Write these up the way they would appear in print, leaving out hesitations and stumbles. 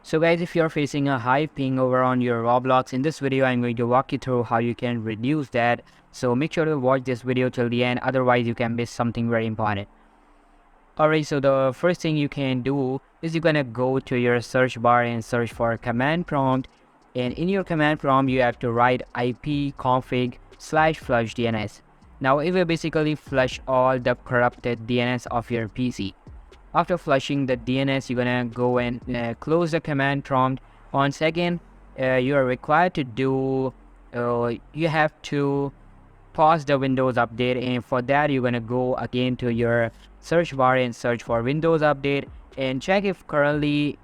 So guys, if you're facing a high ping over on your Roblox, in this video I'm going to walk you through how you can reduce that. So make sure to watch this video till the end, otherwise you can miss something very important. Alright, so the first thing you can do is you're gonna go to your search bar and search for command prompt, and in your command prompt you have to write ipconfig/flush DNS. Now it will basically flush all the corrupted DNS of your PC. After flushing the DNS, you're gonna go and close the command prompt. Once again, you are required to do, you have to pause the Windows update, and for that you're gonna go again to your search bar and search for Windows update and check if currently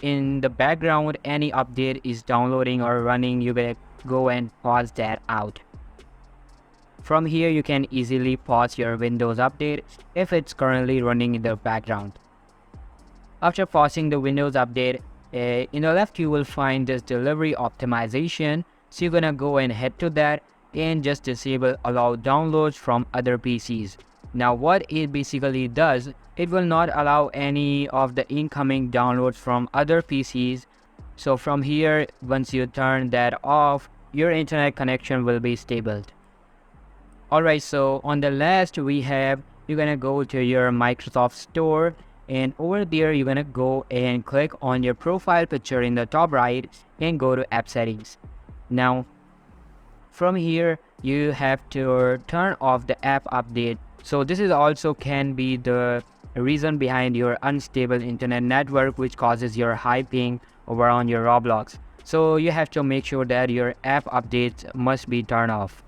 in the background any update is downloading or running. You're gonna go and pause that out. From here you can easily pause your Windows update if it's currently running in the background. After pausing the Windows update, in the left you will find this delivery optimization. So you're gonna go and head to that and just disable allow downloads from other PCs. Now what it basically does, it will not allow any of the incoming downloads from other PCs. So from here, once you turn that off, your internet connection will be stable. Alright, so on the last we have, you're gonna go to your Microsoft Store, and over there you're gonna go and click on your profile picture in the top right and go to app settings. Now from here you have to turn off the app update. So this is also can be the reason behind your unstable internet network, which causes your high ping over on your Roblox. So you have to make sure that your app updates must be turned off.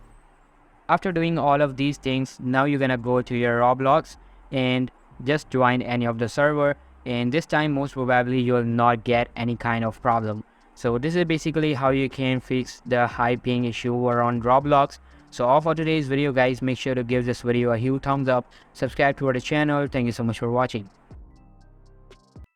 After doing all of these things, now you're gonna go to your Roblox and just join any of the server, and this time most probably you'll not get any kind of problem. So this is basically how you can fix the high ping issue over on Roblox. So all for today's video guys, make sure to give this video a huge thumbs up, subscribe to our channel. Thank you so much for watching.